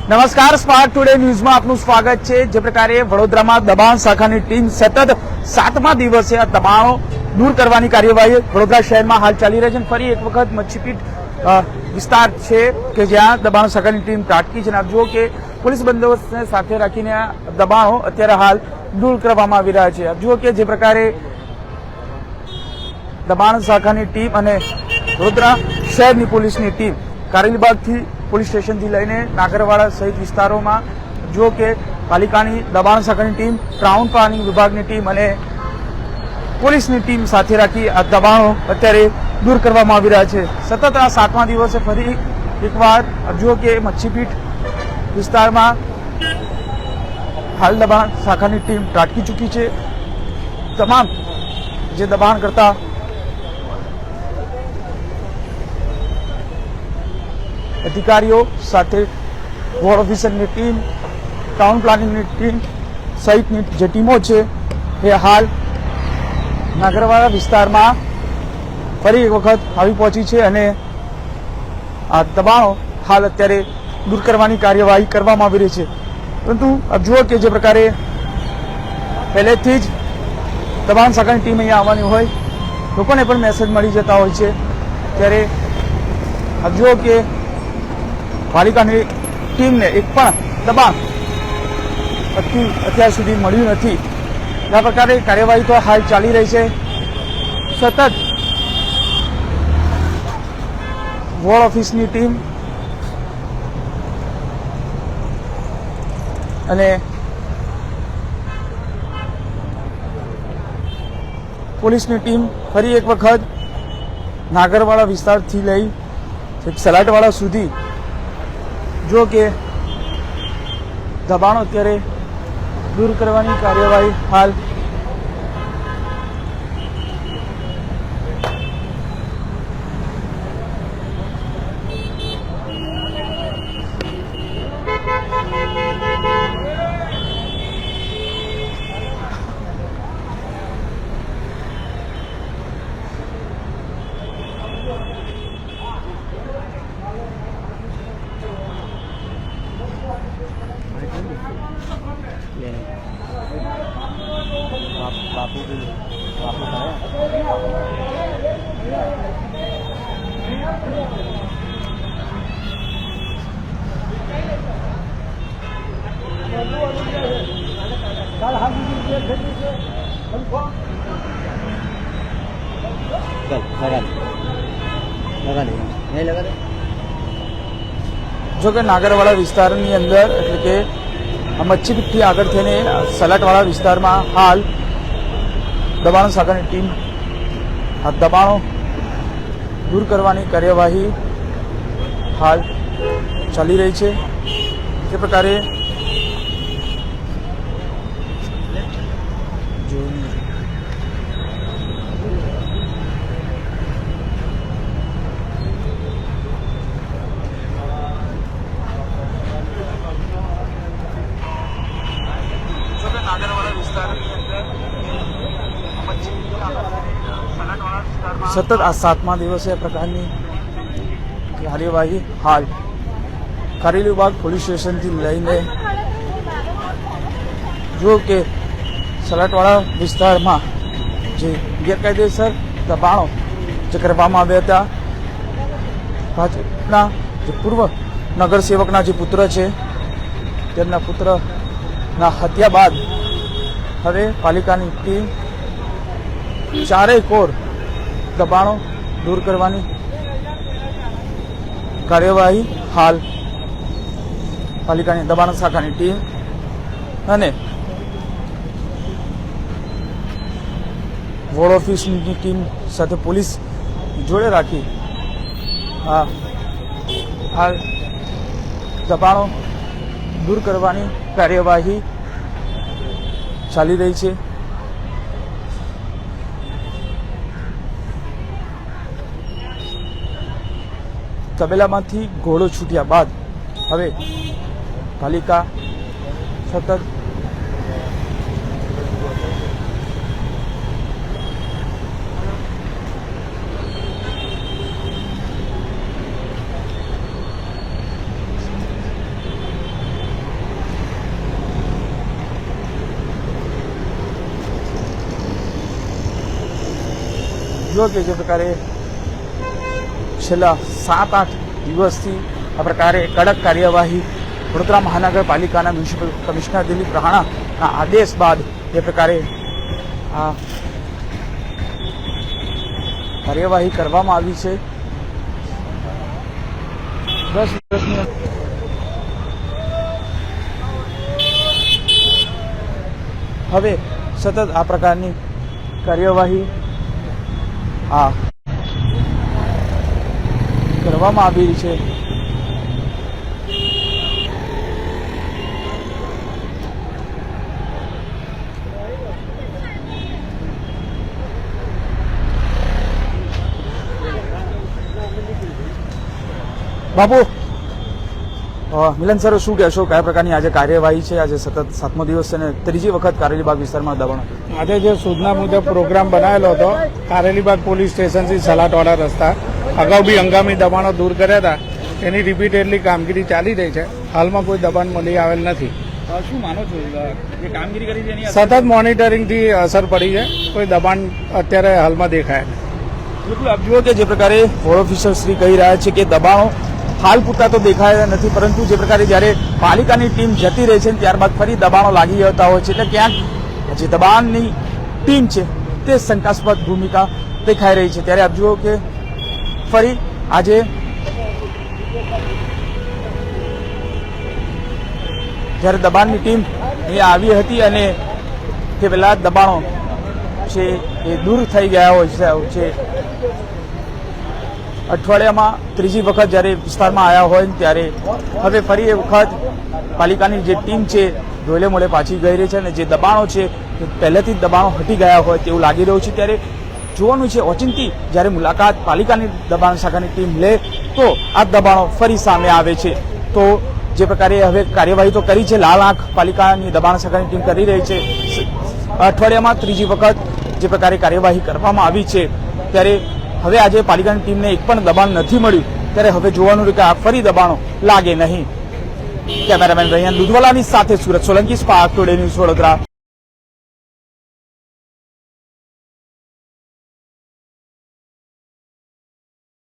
નમસ્કાર, smart today ન્યૂઝમાં આપનું સ્વાગત છે। જે પ્રકારે વડોદરામાં દબાણ શાખાની ટીમ સતત 7મા દિવસે આ દબાણો દૂર કરવાની કાર્યવાહી વડોદરા શહેરમાં હાલ ચાલી રહી છે। ફરી એક વખત મચ્છીપીટ વિસ્તાર છે કે જ્યાં દબાણ શાખાની ટીમ ત્રાટકી છે। આપ જુઓ કે પોલીસ બંદોબસ્તને સાથે રાખીને આ દબાણો અત્યારે હાલ દૂર કરવામાં આવી રહ્યા છે। આપ જુઓ કે જે પ્રકારે દબાણ શાખાની ટીમ અને વડોદરા શહેરની પોલીસની ટીમ કારેલીબાગથી પોલીસ સ્ટેશનથી લઈને નાગરવાડા સહિત વિસ્તારોમાં જો કે પાલિકાની દબાણ શાખાની ટીમ, ટાઉન પ્લાનિંગ વિભાગની ટીમ અને પોલીસની ટીમ સાથે રાખી આ દબાણો અત્યારે દૂર કરવામાં આવી રહ્યા છે। સતત આ 7મા દિવસે ફરી એકવાર જો કે મચ્છીપીટ વિસ્તારમાં હાલ દબાણ શાખાની ટીમ ત્રાટકી ચૂકી છે। તમામ જે દબાણ કરતા અધિકારીઓ સાથે વોર્ડ ઓફિસરની ટીમ, ટાઉન પ્લાનિંગની ટીમ સહિતની જે ટીમો છે એ હાલ નાગરવાડા વિસ્તારમાં ફરી એક વખત આવી પહોંચી છે અને આ દબાણો હાલ અત્યારે દૂર કરવાની કાર્યવાહી કરવામાં આવી રહી છે। પરંતુ આપ જુઓ કે જે પ્રકારે પહેલેથી જ દબાણ શાખાની ટીમ અહીંયા આવવાની હોય, લોકોને પણ મેસેજ મળી જતા હોય છે, ત્યારે આપ જુઓ કે પાલિકાની ટીમને એક પણ દબાણ અત્યાર સુધી મળ્યું નથી। આ પ્રકારે કાર્યવાહી તો હાલ ચાલી રહી છે। સતત વોર્ડ ઓફિસની ટીમ અને પોલીસની ટીમ ફરી એક વખત નાગરવાડા વિસ્તારથી લઈ સલાટવાડા સુધી જો કે દબાણો અત્યારે દૂર કરવાની કાર્યવાહી હાલ बापू જો કે નાગરવાડા વિસ્તારની અંદર એટલે કે મચ્છીપીટથી આગળ થઈને સલાટવાડા વિસ્તારમાં હાલ દબાણ શાખાની ટીમ આ દબાણો દૂર કરવાની કાર્યવાહી હાલ ચાલી રહી છે। તે પ્રકારે સતત આ 7મા દિવસે પ્રકારની કાર્યવાહી હાલ કારેલીબાગ પોલીસ સ્ટેશનથી લઈને જો કે સલાટવાડા વિસ્તારમાં જે ગેરકાયદેસર દબાણો જે કરવામાં આવ્યા હતા, ભાજપના જે પૂર્વ નગરસેવકના જે પુત્ર છે તેમના પુત્રના હત્યા બાદ હવે પાલિકાની ટીમ ચારેય કોર દબાણો દૂર કરવાની કાર્યવાહી હાલ પાલિકાની દબાણ શાખાની ટીમ અને વોર્ડ ઓફિસની ટીમ સાથે પોલીસ જોડે રાખી હાલ દબાણો દૂર કરવાની કાર્યવાહી ચાલી રહી છે। તબેલામાંથી ઘોડો છૂટ્યા બાદ હવે પાલિકા સતત જુઓ કે જે પ્રકારે છેલ્લા 7-8 દિવસથી આ પ્રકારે કડક કાર્યવાહી વડોદરા મહાનગરપાલિકાના મ્યુનિસિપલ કમિશનર દિલીપ રાણાના આદેશ બાદ જે પ્રકારે આ કાર્યવાહી કરવામાં આવી છે. 10 દિવસની હવે સતત આ પ્રકારની કાર્યવાહી કરવામાં આવી રહી છે. બાબુ મિલન સર, શું કહેશો, કયા પ્રકારની આજે કાર્યવાહી છે? આજે સતત 7મો દિવસ છે અને ત્રીજી વખત કારેલીબાગ વિસ્તારમાં દબાણ. આજે જે સૂચના મુજબ પ્રોગ્રામ બનાવેલો હતો કારેલીબાગ પોલીસ સ્ટેશનથી સલાટવાળા રસ્તા, અગાઉ બી હંગામી દબાણો દૂર કર્યા હતા, એની રિપીટેડલી કામગીરી ચાલી રહી છે. હાલમાં કોઈ દબાણ મળી આવેલ નથી. શું માનો છો, જે કામગીરી કરી છે એની સતત મોનિટરિંગથી અસર પડી છે, કોઈ દબાણ અત્યારે હાલમાં દેખાય નહીં. બિલકુલ, આપ જુઓ કે જે પ્રકારે વોર્ડ ઓફિસર શ્રી કહી રહ્યા છે કે દબાણો હાલ પૂરતા તો દેખાયા નથી, પરંતુ જે પ્રકારે જ્યારે પાલિકાની ટીમ જતી રહે છે ત્યારબાદ ફરી દબાણો લાગી જતા હોય છે, એટલે ક્યાંક જે દબાણની ટીમ છે તે શંકાસ્પદ ભૂમિકા દેખાઈ રહી છે. ત્યારે આપ જુઓ કે ફરી આજે જ્યારે દબાણની ટીમ અહીંયા આવી હતી અને તે પહેલા દબાણો છે એ દૂર થઈ ગયા હોય છે. અઠવાડિયામાં ત્રીજી વખત જ્યારે વિસ્તારમાં આવ્યા હોય ત્યારે હવે ફરી એ વખત પાલિકાની જે ટીમ છે ડોલે મોડે પાછી ગઈ રહી છે અને જે દબાણો છે પહેલેથી જ દબાણો હટી ગયા હોય તેવું લાગી રહ્યું છે. ત્યારે જોવાનું છે ઓચિંતી જ્યારે મુલાકાત પાલિકાની દબાણ શાખાની ટીમ લે તો આ દબાણો ફરી સામે આવે છે. તો જે પ્રકારે હવે કાર્યવાહી તો કરી છે, લાલ આંખ પાલિકાની દબાણ શાખાની ટીમ કરી રહી છે. અઠવાડિયામાં ત્રીજી વખત જે પ્રકારે કાર્યવાહી કરવામાં આવી છે ત્યારે હવે આજે પાલિકાની ટીમને એક પણ દબાણ નથી મળ્યું. ત્યારે હવે જોવાનું કે આ ફરી દબાણો લાગે નહીં. કેમેરામેન રૈયાન દુધવાલાની સાથે Surat Solanki, spark today news, Vadodara.